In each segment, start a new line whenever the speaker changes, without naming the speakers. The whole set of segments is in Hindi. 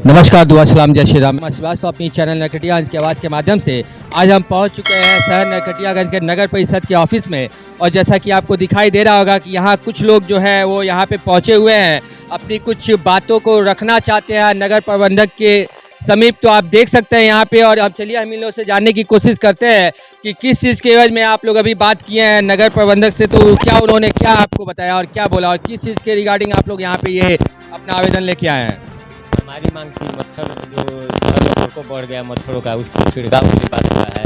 नमस्कार, दुआ सलाम, जय श्री राम। मैं श्रीवास्तव अपनी चैनल नरकटियागंज की आवाज़ के माध्यम से आज हम पहुंच चुके हैं शहर नरकटियागंज के नगर परिषद के ऑफिस में। और जैसा कि आपको दिखाई दे रहा होगा कि यहाँ कुछ लोग जो हैं वो यहाँ पे पहुँचे हुए हैं, अपनी कुछ बातों को रखना चाहते हैं नगर प्रबंधक के समीप। तो आप देख सकते हैं यहाँ पे, और अब चलिए हम इन लोगों से जानने की कोशिश करते हैं कि किस चीज़ के एवज में आप लोग अभी बात किए हैं नगर प्रबंधक से। तो क्या उन्होंने क्या आपको बताया और क्या बोला, और किस चीज़ के रिगार्डिंग आप लोग यहाँ पे ये अपना आवेदन लेके आए हैं?
हमारी मांग थी मच्छर जो शहर में प्रकोप बढ़ गया मच्छरों का, उसकी छिड़काव की बात हुआ है,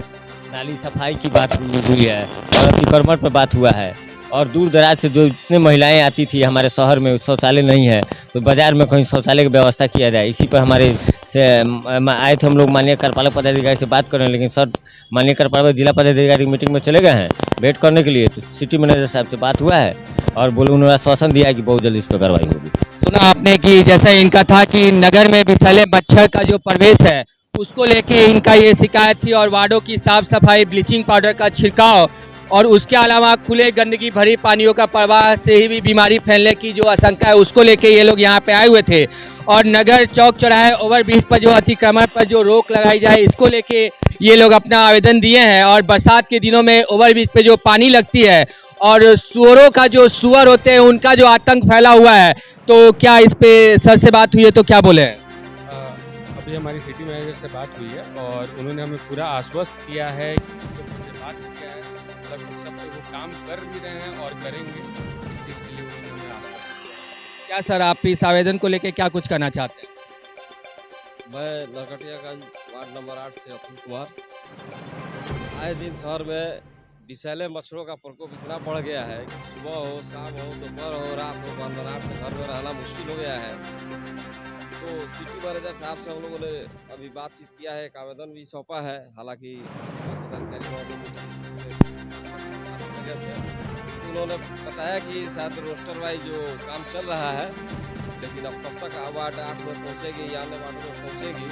नाली सफाई की बात हुई है, और अतिक्रमण पर बात हुआ है। और दूर दराज से जो इतने महिलाएं आती थी हमारे शहर में, शौचालय नहीं है, तो बाज़ार में कहीं शौचालय की व्यवस्था किया जाए। इसी पर हमारे से आए थे हम लोग माननीय कार्यपालक पदाधिकारी से बात करें, लेकिन सर माननीय कार्यपालक जिला पदाधिकारी मीटिंग में चले गए हैं वेट करने के लिए। तो सिटी मैनेजर साहब से बात हुआ है और बोले उन्होंने आश्वासन दिया है कि बहुत जल्द इस पर कार्रवाई होगी।
सुना आपने कि जैसा इनका था कि नगर में विषैले मच्छर का जो प्रवेश है उसको लेके इनका ये शिकायत थी, और वार्डों की साफ सफाई, ब्लीचिंग पाउडर का छिड़काव, और उसके अलावा खुले गंदगी भरी पानियों का प्रवाह से ही भी बीमारी फैलने की जो आशंका है उसको लेके ये लोग यहाँ पे आए हुए थे। और नगर चौक चौराहे ओवरब्रिज पर जो अतिक्रमण पर जो रोक लगाई जाए इसको लेके ये लोग अपना आवेदन दिए हैं। और बरसात के दिनों में ओवरब्रिज पे जो पानी लगती है और सुअरों का जो सुअर होते हैं उनका जो आतंक फैला हुआ है, तो क्या इस पे सर से बात हुई है, तो क्या बोले?
अभी हमारी सिटी मैनेजर से बात हुई है और उन्होंने हमें पूरा आश्वस्त किया है कि उनसे बात किया है, लगभग सब पे वो काम कर भी रहे हैं और करेंगे। इस चीज़ के लिए उन्होंने हमें आश्वस्त किया।
क्या सर आप इस आवेदन को लेके क्या कुछ कहना चाहते हैं?
मैं नरकटियागंज वार्ड नंबर 8 से अतुल कुमार। आए दिन शहर में विषैले मच्छरों का प्रकोप इतना बढ़ गया है कि सुबह हो, शाम हो, दोपहर हो, रात हो, बंदनाट से घर में रहना मुश्किल हो गया है। तो सिटी मैनेजर साहब से हम लोगों ने अभी बातचीत किया है, एक आवेदन भी सौंपा है। हालांकि उन्होंने बताया कि शायद रोस्टर वाइज जो काम चल रहा है, लेकिन अब कब तक वार्ड 8 में पहुँचेगी या अन्य वार्डों में पहुँचेगी।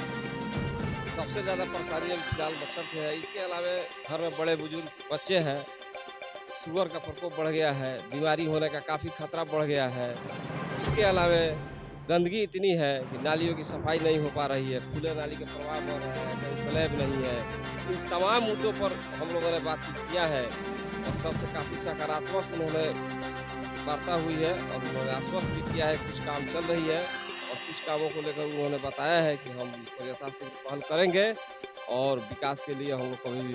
सबसे ज़्यादा परेशानी अब फिलहाल मच्छर से है। इसके अलावा घर में बड़े बुजुर्ग बच्चे हैं, शुगर का प्रकोप बढ़ गया है, बीमारी होने का काफ़ी खतरा बढ़ गया है। इसके अलावा गंदगी इतनी है कि नालियों की सफाई नहीं हो पा रही है, खुले नाली के प्रवाह बढ़ रहे हैं, कहीं स्लैब नहीं है। इन तमाम मुद्दों पर हम लोगों ने बातचीत किया है और सबसे काफ़ी सकारात्मक उन्होंने वार्ता हुई है और उन्होंने आश्वस्त भी किया है कुछ काम चल रही है, और कुछ कामों को लेकर उन्होंने बताया है कि हम इस पर यथाशीघ्र पहल करेंगे और विकास के लिए हम लोग कभी भी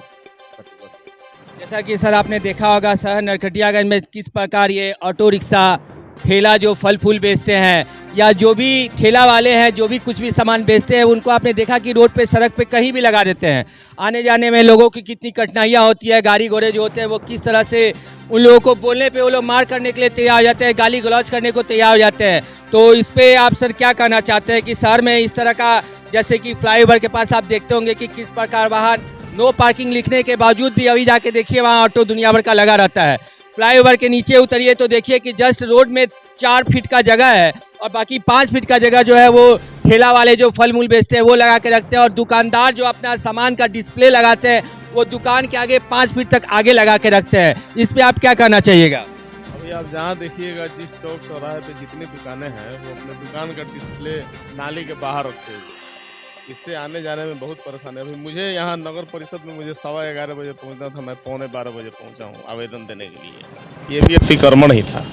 प्रतिबद्ध हैं।
जैसा कि सर आपने देखा होगा शहर नरकटियागंज में किस प्रकार ये ऑटो रिक्शा, ठेला जो फल फूल बेचते हैं, या जो भी ठेला वाले हैं जो भी कुछ भी सामान बेचते हैं, उनको आपने देखा कि रोड पे, सड़क पे कहीं भी लगा देते हैं। आने जाने में लोगों की कितनी कठिनाइयाँ होती है, गाड़ी घोड़े जो होते हैं वो किस तरह से उन लोगों को बोलने पे वो लोग मार करने के लिए तैयार हो जाते हैं, गाली गलौज करने को तैयार हो जाते हैं। तो इस पे आप सर क्या कहना चाहते हैं कि शहर में इस तरह का, जैसे कि फ्लाईओवर के पास आप देखते होंगे कि किस प्रकार वहाँ नो पार्किंग लिखने के बावजूद भी अभी जाके देखिए वहाँ ऑटो दुनिया भर का लगा रहता है। फ्लाईओवर के नीचे उतरिए तो देखिए कि जस्ट रोड में 4 फीट का जगह है और बाकी 5 फीट का जगह जो है वो ठेला वाले जो फल मूल बेचते हैं वो लगा के रखते हैं, और दुकानदार जो अपना सामान का डिस्प्ले लगाते हैं वो दुकान के आगे 5 फीट तक आगे लगा के रखते हैं। इस पे आप क्या कहना चाहिएगा?
अभी आप जहाँ देखिएगा, जिस चौक चौराहे पे जितनी दुकानें हैं वो अपने दुकान का डिस्प्ले नाली के बाहर रखते हैं। इससे आने जाने में बहुत परेशानी है। अभी मुझे यहाँ नगर परिषद में मुझे 11:15 बजे पहुँचना था, मैं 11:15 बजे पहुँचा हूँ आवेदन देने के लिए। ये भी अतिक्रमण ही था।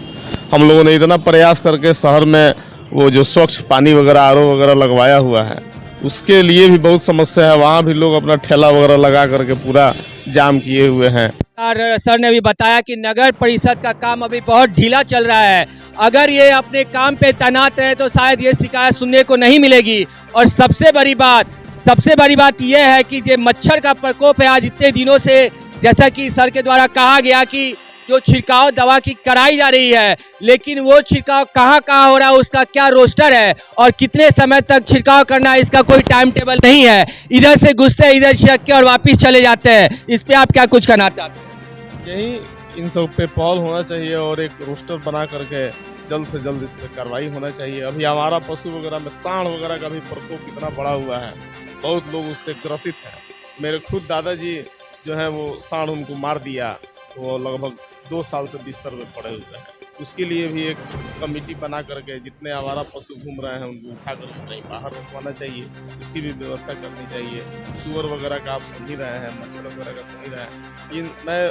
हम लोगों ने इतना प्रयास करके शहर में वो जो स्वच्छ पानी वगैरह, आरओ वगैरह लगवाया हुआ है, उसके लिए भी बहुत समस्या है। वहाँ भी लोग अपना ठेला वगैरह लगा करके पूरा जाम किए हुए हैं।
और सर ने भी बताया कि नगर परिषद का काम अभी बहुत ढीला चल रहा है। अगर ये अपने काम पे तैनात है तो शायद ये शिकायत सुनने को नहीं मिलेगी। और सबसे बड़ी बात यह है कि ये मच्छर का प्रकोप है आज इतने दिनों से, जैसा कि सर के द्वारा कहा गया कि जो छिड़काव दवा की कराई जा रही है, लेकिन वो छिड़काव कहाँ हो रहा है, उसका क्या रोस्टर है और कितने समय तक छिड़काव करना है, इसका कोई टाइम टेबल नहीं है। इधर से घुसते हैं, इधर छिड़क के और वापिस चले जाते हैं। इस पे आप क्या कुछ कहना चाहते हैं?
यही इन सब पे पहल होना चाहिए और एक रोस्टर बना करके जल्द से जल्द इस पर कार्रवाई होना चाहिए। अभी हमारा पशु वगैरह में सांड वगैरह का भी प्रकोप इतना बड़ा हुआ है, बहुत लोग उससे ग्रसित हैं। मेरे खुद दादाजी जो है वो सांड उनको मार दिया, वो लगभग 2 साल से बिस्तर में पड़े हुए हैं। उसके लिए भी एक कमेटी बना करके जितने आवारा पशु घूम रहे हैं उनको उठा करके कहीं बाहर रखवाना चाहिए, उसकी भी व्यवस्था करनी चाहिए। सुअर वगैरह का आप सुन ही रहे हैं, मच्छर वगैरह का सुन ही रहे हैं। ये नए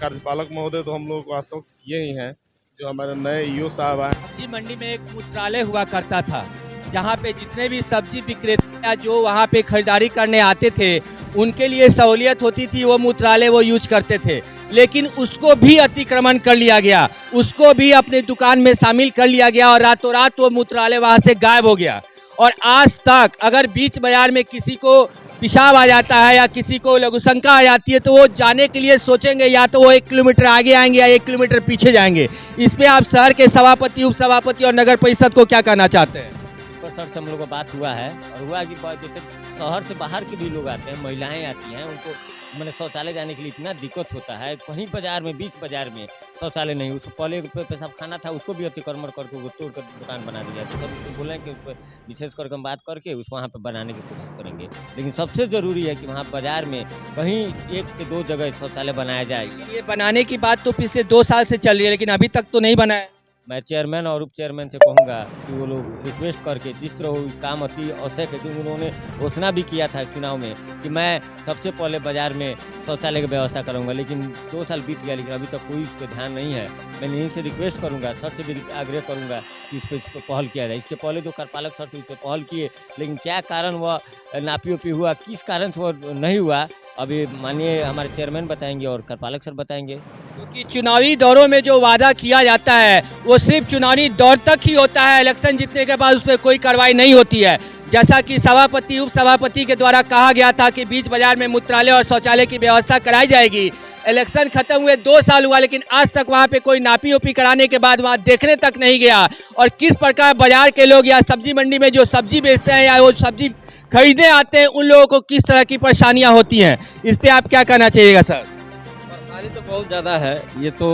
कार्यपालक महोदय तो हम लोगों को आश्वस्त किए ही हैं, जो हमारे नए ईओ साहब आए।
सब्जी मंडी में एक मूत्रालय हुआ करता था, जहाँ पे जितने भी सब्जी विक्रेता जो वहाँ पे खरीदारी करने आते थे उनके लिए सहूलियत होती थी, वो मूत्रालय वो यूज करते थे। लेकिन उसको भी अतिक्रमण कर लिया गया, उसको भी अपने दुकान में शामिल कर लिया गया और रातों रात वो मूत्रालय वहाँ से गायब हो गया। और आज तक अगर बीच बाजार में किसी को पेशाब आ जाता है या किसी को लघुशंका आ जाती है तो वो जाने के लिए सोचेंगे या तो वो 1 किलोमीटर आगे आएंगे या 1 किलोमीटर पीछे जाएंगे। इस पे आप शहर के सभापति, उप सभापति और नगर परिषद को क्या कहना चाहते हैं?
इस पर सर से हम लोग को बात हुआ है और हुआ कि जैसे शहर से बाहर के भी लोग आते हैं, महिलाएं आती हैं, उनको मैंने शौचालय जाने के लिए इतना दिक्कत होता है। कहीं बाजार में, बीच बाजार में शौचालय नहीं, उसको पहले पेशाब खाना था उसको भी अतिक्रमण करके वो तोड़ कर दुकान बना दिया। तो सब उसको बोलें कि उस पर विशेष करके हम बात करके उस वहाँ पर बनाने की कोशिश करेंगे। लेकिन सबसे ज़रूरी है कि वहाँ बाजार में कहीं 1 से 2 जगह शौचालय बनाया जाए।
ये बनाने की बात तो पिछले 2 साल से चल रही है, लेकिन अभी तक तो नहीं बना है।
मैं चेयरमैन और उप चेयरमैन से कहूँगा कि वो लोग रिक्वेस्ट करके जिस तरह वो काम अति आवश्यक है, क्योंकि उन्होंने घोषणा भी किया था चुनाव में कि मैं सबसे पहले बाजार में शौचालय की व्यवस्था करूँगा, लेकिन 2 साल बीत गया लेकिन अभी तक कोई इस पर ध्यान नहीं है। मैं यहीं से रिक्वेस्ट करूँगा, सर से भी आग्रह करूँगा कि इस पर पहल किया जाए। इसके पहले जो कार्यपालक सर थे उस पर पहल किए, लेकिन क्या कारण वह नापी उपी हुआ, किस कारण से वह नहीं हुआ, अभी माननीय हमारे चेयरमैन बताएंगे और कार्यपालक सर बताएंगे।
क्योंकि चुनावी दौरों में जो वादा किया जाता है वो सिर्फ चुनावी दौर तक ही होता है, इलेक्शन जीतने के बाद उस पर कोई कार्रवाई नहीं होती है। जैसा कि सभापति, उप सभापति के द्वारा कहा गया था कि बीच बाजार में मूत्रालय और शौचालय की व्यवस्था कराई जाएगी। इलेक्शन खत्म हुए 2 साल हुआ, लेकिन आज तक वहाँ पे कोई नापी ओपी कराने के बाद वहाँ देखने तक नहीं गया। और किस प्रकार बाजार के लोग या सब्जी मंडी में जो सब्जी बेचते हैं या वो सब्जी खरीदने आते हैं उन लोगों को किस तरह की परेशानियाँ होती हैं, इस पर आप क्या कहना चाहिएगा सर?
परेशानी तो बहुत ज़्यादा है। ये तो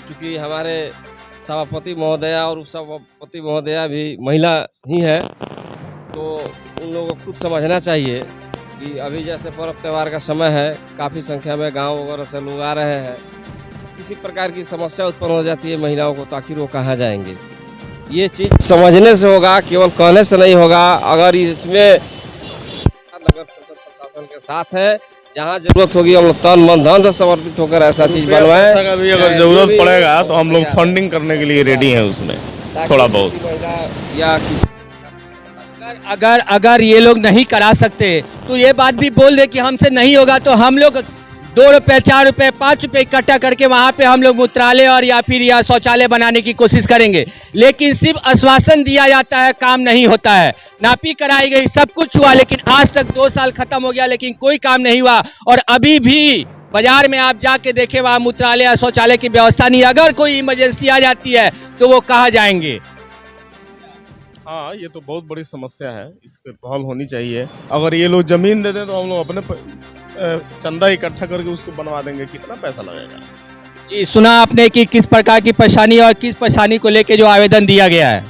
क्योंकि हमारे सभापति महोदया और उप सभापति महोदया भी महिला ही है, तो उन लोगों को खुद समझना चाहिए कि अभी जैसे पर्व त्यौहार का समय है, काफ़ी संख्या में गांव वगैरह से लोग आ रहे हैं, किसी प्रकार की समस्या उत्पन्न हो जाती है महिलाओं को, तो आखिर वो कहाँ जाएंगे। ये चीज़ समझने से होगा, केवल कहने से नहीं होगा। अगर इसमें नगर परिषद प्रशासन के साथ है, जहाँ जरूरत होगी हम लोग तन मन धन से समर्पित होकर ऐसा चीज बनवाएं।
अगर जरूरत पड़ेगा तो हम लोग फंडिंग करने के लिए रेडी हैं उसमें थोड़ा बहुत।
या
अगर ये लोग नहीं करा सकते तो ये बात भी बोल दे कि हमसे नहीं होगा, तो हम लोग 2 रुपये, 4 रुपये, 5 रुपये इकट्ठा करके वहाँ पे हम लोग मूत्रालय और या फिर या शौचालय बनाने की कोशिश करेंगे। लेकिन सिर्फ आश्वासन दिया जाता है, काम नहीं होता है। नापी कराई गई, सब कुछ हुआ, लेकिन आज तक 2 साल खत्म हो गया लेकिन कोई काम नहीं हुआ। और अभी भी बाजार में आप जाके देखें, वहाँ मूत्रालय या शौचालय की व्यवस्था नहीं। अगर कोई इमरजेंसी आ जाती है तो वो कहाँ जाएंगे?
हाँ, ये तो बहुत बड़ी समस्या है, इस पर पहल होनी चाहिए। अगर ये लोग जमीन दे दें तो हम लोग अपने चंदा इकट्ठा करके उसको बनवा देंगे। कितना पैसा लगेगा?
जी, सुना आपने कि किस प्रकार की परेशानी और किस परेशानी को लेके जो आवेदन दिया गया है।